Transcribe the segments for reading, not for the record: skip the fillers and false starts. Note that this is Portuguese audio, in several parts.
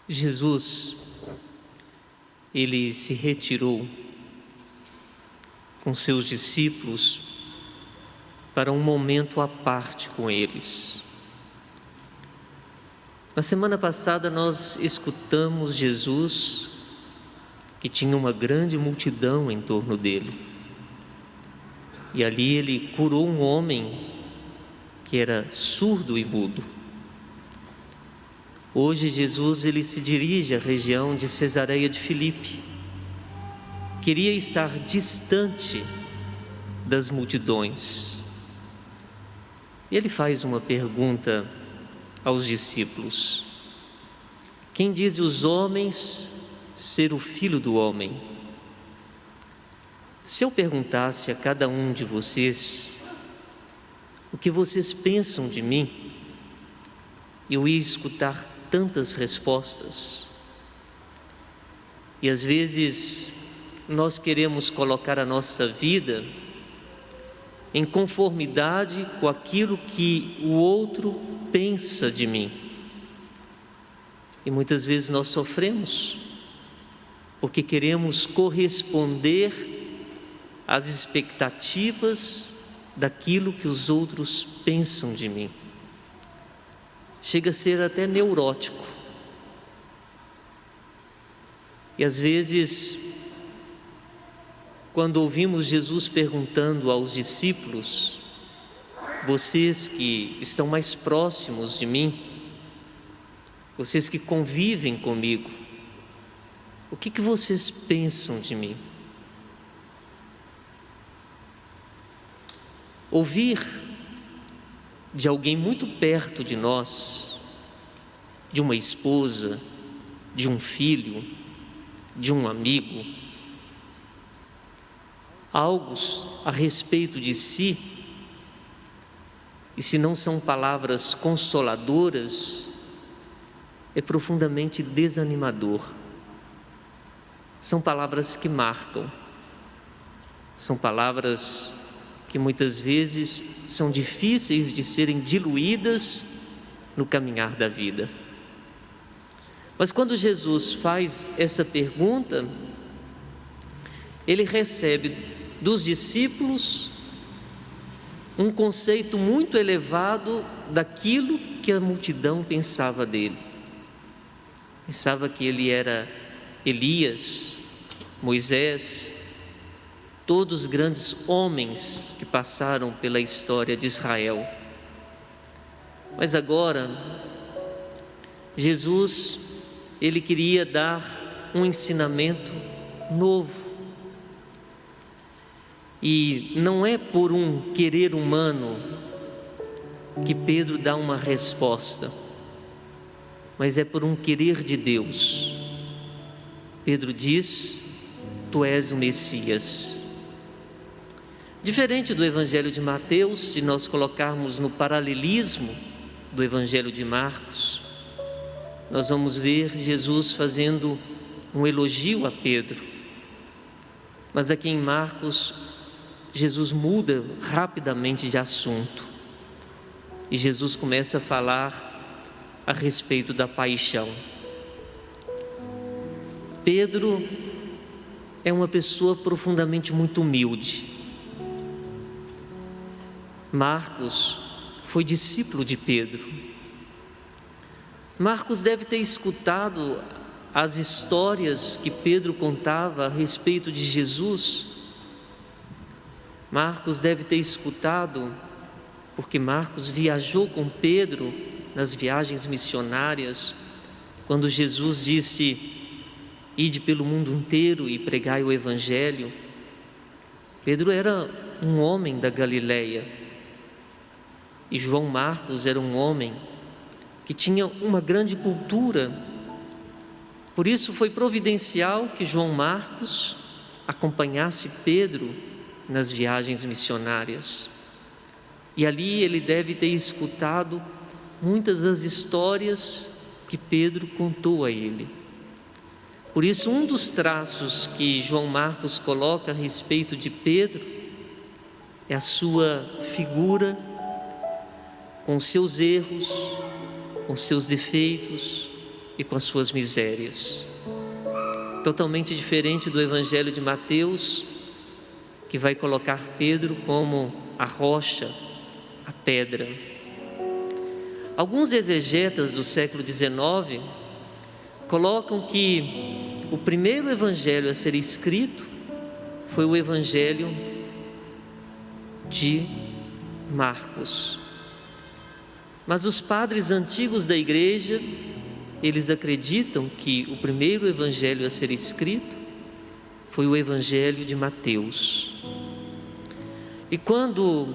Jesus, ele se retirou com seus discípulos para um momento à parte com eles. Na semana passada nós escutamos Jesus, que tinha uma grande multidão em torno dele. E ali ele curou um homem que era surdo e mudo. Hoje Jesus ele se dirige à região de Cesareia de Filipe. Queria estar distante das multidões. E ele faz uma pergunta aos discípulos: quem diz os homens ser o Filho do Homem? Se eu perguntasse a cada um de vocês o que vocês pensam de mim, eu ia escutar tantas respostas. E às vezes nós queremos colocar a nossa vida em conformidade com aquilo que o outro pensa de mim. E muitas vezes nós sofremos, porque queremos corresponder às expectativas daquilo que os outros pensam de mim. Chega a ser até neurótico. E às vezes, quando ouvimos Jesus perguntando aos discípulos: vocês que estão mais próximos de mim, vocês que convivem comigo, o que vocês pensam de mim? Ouvir de alguém muito perto de nós, de uma esposa, de um filho, de um amigo, algo a respeito de si, e se não são palavras consoladoras, é profundamente desanimador. São palavras que marcam, são palavras que muitas vezes são difíceis de serem diluídas no caminhar da vida. Mas quando Jesus faz essa pergunta, ele recebe dos discípulos um conceito muito elevado daquilo que a multidão pensava dele. Pensava que ele era Elias, Moisés, todos os grandes homens que passaram pela história de Israel. Mas agora, Jesus, ele queria dar um ensinamento novo. E não é por um querer humano que Pedro dá uma resposta, mas é por um querer de Deus. Pedro diz: tu és o Messias. Diferente do Evangelho de Mateus, se nós colocarmos no paralelismo do Evangelho de Marcos, nós vamos ver Jesus fazendo um elogio a Pedro. Mas aqui em Marcos, Jesus muda rapidamente de assunto. E Jesus começa a falar a respeito da paixão. Pedro é uma pessoa profundamente muito humilde. Marcos foi discípulo de Pedro. Marcos deve ter escutado as histórias que Pedro contava a respeito de Jesus. Marcos deve ter escutado, porque Marcos viajou com Pedro nas viagens missionárias, quando Jesus disse: ide pelo mundo inteiro e pregai o Evangelho. Pedro era um homem da Galileia, e João Marcos era um homem que tinha uma grande cultura. Por isso foi providencial que João Marcos acompanhasse Pedro nas viagens missionárias. E ali ele deve ter escutado muitas das histórias que Pedro contou a ele. Por isso, um dos traços que João Marcos coloca a respeito de Pedro é a sua figura, com seus erros, com seus defeitos, e com as suas misérias. Totalmente diferente do Evangelho de Mateus, que vai colocar Pedro como a rocha, a pedra. Alguns exegetas do século XIX colocam que o primeiro evangelho a ser escrito foi o Evangelho de Marcos. Mas os padres antigos da igreja, eles acreditam que o primeiro evangelho a ser escrito foi o Evangelho de Mateus. E quando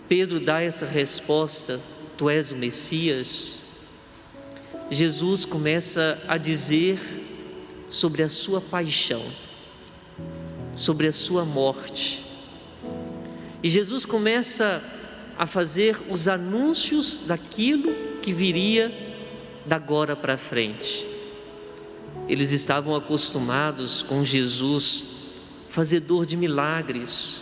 Pedro dá essa resposta, tu és o Messias, Jesus começa a dizer sobre a sua paixão, sobre a sua morte. E Jesus começa a fazer os anúncios daquilo que viria da agora para frente. Eles estavam acostumados com Jesus fazedor de milagres,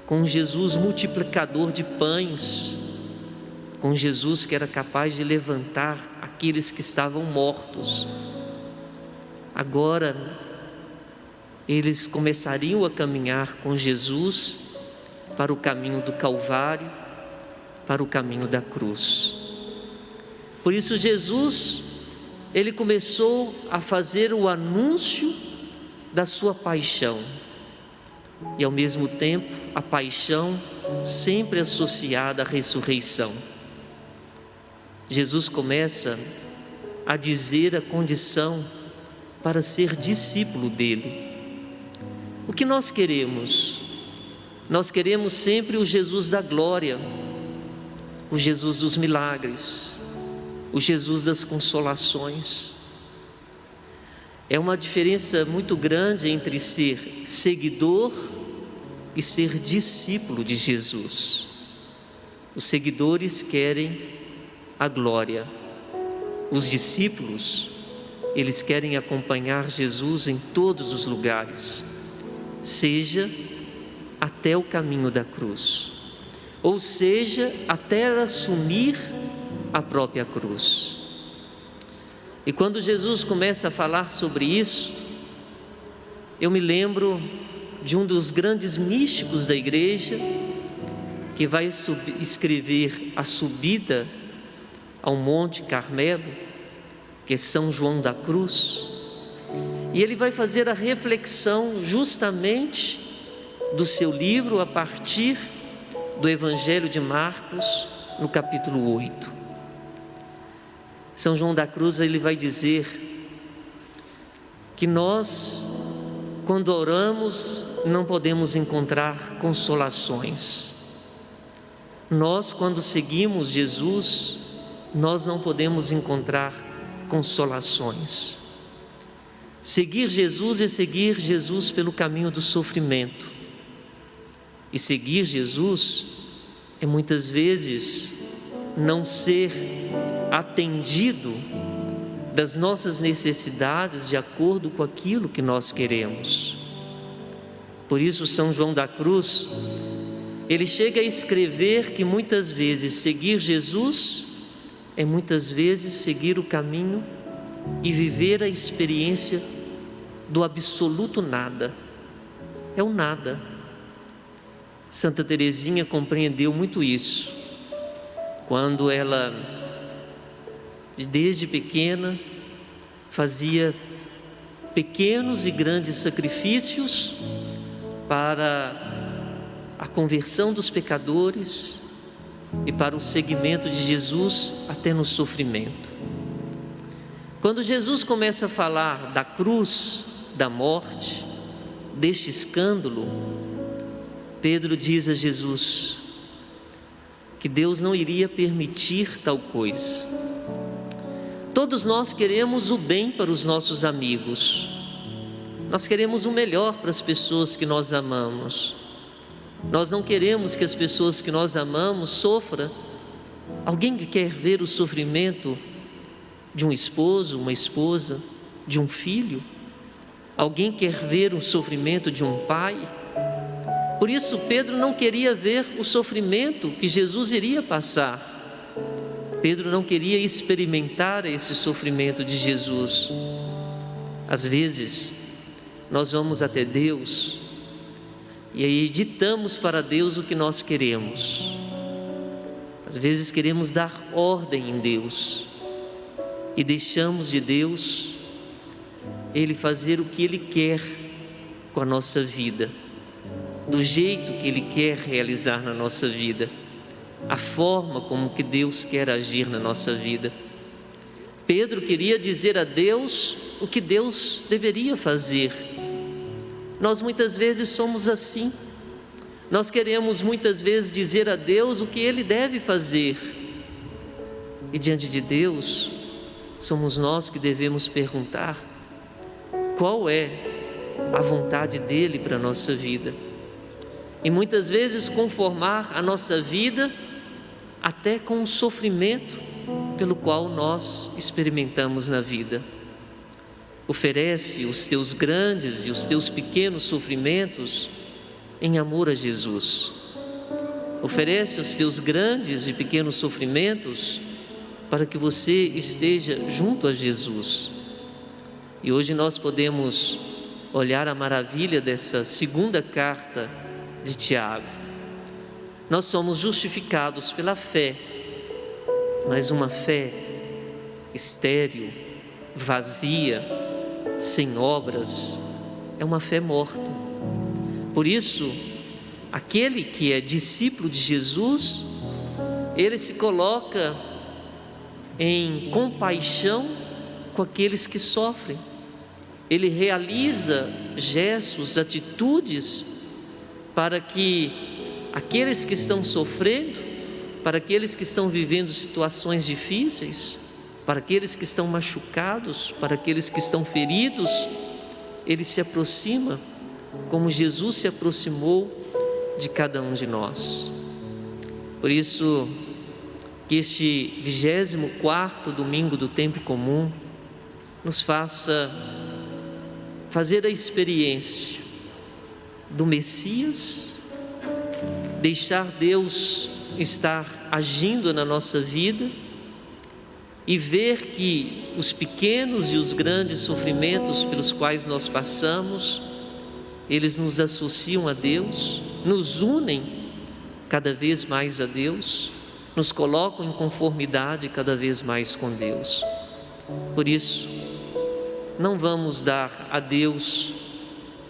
com Jesus multiplicador de pães, com Jesus que era capaz de levantar aqueles que estavam mortos. Agora, eles começariam a caminhar com Jesus para o caminho do Calvário, para o caminho da cruz. Por isso Jesus, ele começou a fazer o anúncio da sua paixão. E ao mesmo tempo, a paixão sempre associada à ressurreição. Jesus começa a dizer a condição para ser discípulo dele. O que nós queremos? Nós queremos sempre o Jesus da glória, o Jesus dos milagres, o Jesus das consolações. É uma diferença muito grande entre ser seguidor e ser discípulo de Jesus. Os seguidores querem a glória, os discípulos, eles querem acompanhar Jesus em todos os lugares, seja até o caminho da cruz, ou seja, até assumir a própria cruz. E quando Jesus começa a falar sobre isso, eu me lembro de um dos grandes místicos da igreja, que vai escrever a subida ao Monte Carmelo, que é São João da Cruz, e ele vai fazer a reflexão justamente do seu livro a partir do Evangelho de Marcos, no capítulo 8. São João da Cruz, ele vai dizer que nós, quando oramos, não podemos encontrar consolações. Nós, quando seguimos Jesus, nós não podemos encontrar consolações. Seguir Jesus é seguir Jesus pelo caminho do sofrimento. E seguir Jesus é muitas vezes não ser atendido das nossas necessidades de acordo com aquilo que nós queremos. Por isso São João da Cruz, ele chega a escrever que muitas vezes seguir Jesus é muitas vezes seguir o caminho e viver a experiência do absoluto nada. É o nada. Santa Teresinha compreendeu muito isso, quando ela, desde pequena, fazia pequenos e grandes sacrifícios para a conversão dos pecadores e para o seguimento de Jesus até no sofrimento. Quando Jesus começa a falar da cruz, da morte, deste escândalo, Pedro diz a Jesus que Deus não iria permitir tal coisa. Todos nós queremos o bem para os nossos amigos, nós queremos o melhor para as pessoas que nós amamos. Nós não queremos que as pessoas que nós amamos sofram. Alguém que quer ver o sofrimento de um esposo, uma esposa, de um filho? Alguém quer ver o sofrimento de um pai? Por isso Pedro não queria ver o sofrimento que Jesus iria passar. Pedro não queria experimentar esse sofrimento de Jesus. Às vezes, nós vamos até Deus e aí ditamos para Deus o que nós queremos. Às vezes queremos dar ordem em Deus e deixamos de Deus Ele fazer o que Ele quer com a nossa vida, do jeito que Ele quer realizar na nossa vida, a forma como que Deus quer agir na nossa vida. Pedro queria dizer a Deus o que Deus deveria fazer. Nós muitas vezes somos assim. Nós queremos muitas vezes dizer a Deus o que Ele deve fazer. E diante de Deus, somos nós que devemos perguntar qual é a vontade dEle para a nossa vida. E muitas vezes conformar a nossa vida até com o sofrimento pelo qual nós experimentamos na vida. Oferece os teus grandes e os teus pequenos sofrimentos em amor a Jesus. Oferece os teus grandes e pequenos sofrimentos para que você esteja junto a Jesus. E hoje nós podemos olhar a maravilha dessa segunda carta de Tiago. Nós somos justificados pela fé, mas uma fé estéril, vazia, sem obras, é uma fé morta. Por isso, aquele que é discípulo de Jesus, ele se coloca em compaixão com aqueles que sofrem. Ele realiza gestos, atitudes para que aqueles que estão sofrendo, para aqueles que estão vivendo situações difíceis, para aqueles que estão machucados, para aqueles que estão feridos, ele se aproxima como Jesus se aproximou de cada um de nós. Por isso, que este 24º domingo do tempo comum nos faça fazer a experiência do Messias, deixar Deus estar agindo na nossa vida e ver que os pequenos e os grandes sofrimentos pelos quais nós passamos, eles nos associam a Deus, nos unem cada vez mais a Deus, nos colocam em conformidade cada vez mais com Deus. Por isso, não vamos dar a Deus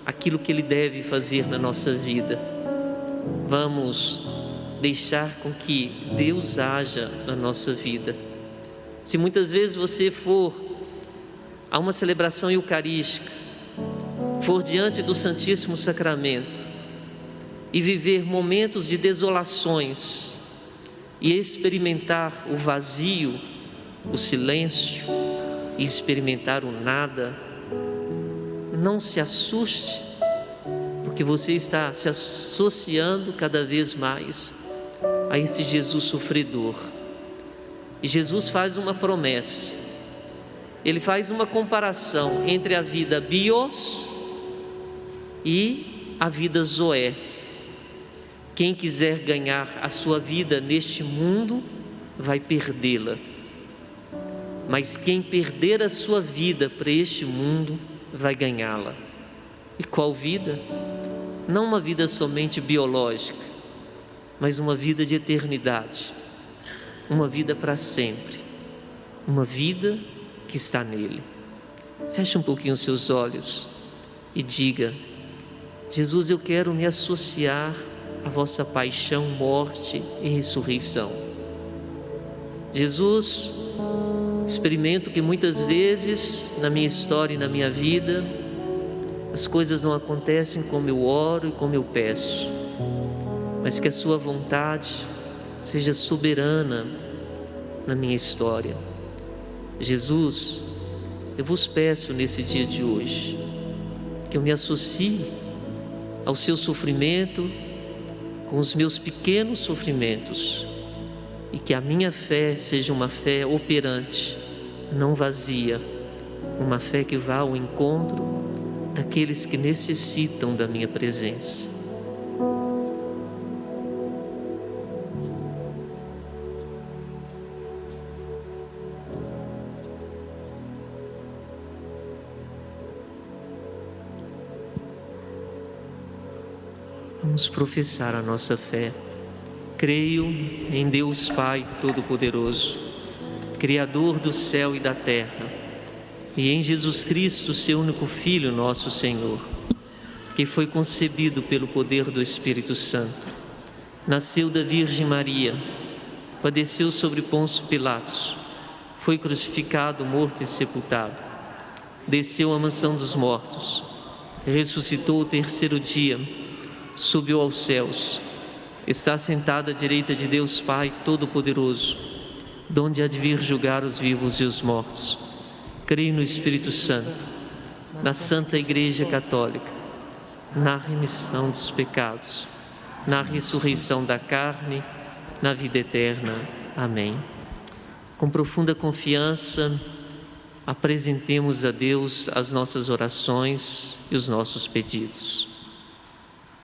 aquilo que Ele deve fazer na nossa vida. Vamos deixar com que Deus haja na nossa vida. Se muitas vezes você for a uma celebração eucarística, for diante do Santíssimo Sacramento e viver momentos de desolações e experimentar o vazio, o silêncio e experimentar o nada, não se assuste, porque você está se associando cada vez mais a esse Jesus sofredor. E Jesus faz uma promessa, Ele faz uma comparação entre a vida bios e a vida zoé. Quem quiser ganhar a sua vida neste mundo, vai perdê-la. Mas quem perder a sua vida para este mundo, vai ganhá-la. E qual vida? Não uma vida somente biológica, mas uma vida de eternidade. Uma vida para sempre. Uma vida que está nele. Feche um pouquinho os seus olhos e diga: Jesus, eu quero me associar à vossa paixão, morte e ressurreição. Jesus, experimento que muitas vezes na minha história e na minha vida as coisas não acontecem como eu oro e como eu peço, mas que a sua vontade seja soberana na minha história. Jesus, eu vos peço nesse dia de hoje que eu me associe ao seu sofrimento com os meus pequenos sofrimentos e que a minha fé seja uma fé operante, não vazia, uma fé que vá ao encontro daqueles que necessitam da minha presença. Vamos professar a nossa fé. Creio em Deus Pai Todo-Poderoso, Criador do céu e da terra, e em Jesus Cristo, seu único Filho, nosso Senhor, que foi concebido pelo poder do Espírito Santo, nasceu da Virgem Maria, padeceu sobre Pôncio Pilatos, foi crucificado, morto e sepultado, desceu à mansão dos mortos, ressuscitou o terceiro dia, subiu aos céus, está sentado à direita de Deus Pai Todo-Poderoso, donde há de vir julgar os vivos e os mortos. Creio no Espírito Santo, na Santa Igreja Católica, na remissão dos pecados, na ressurreição da carne, na vida eterna. Amém. Com profunda confiança, apresentemos a Deus as nossas orações e os nossos pedidos.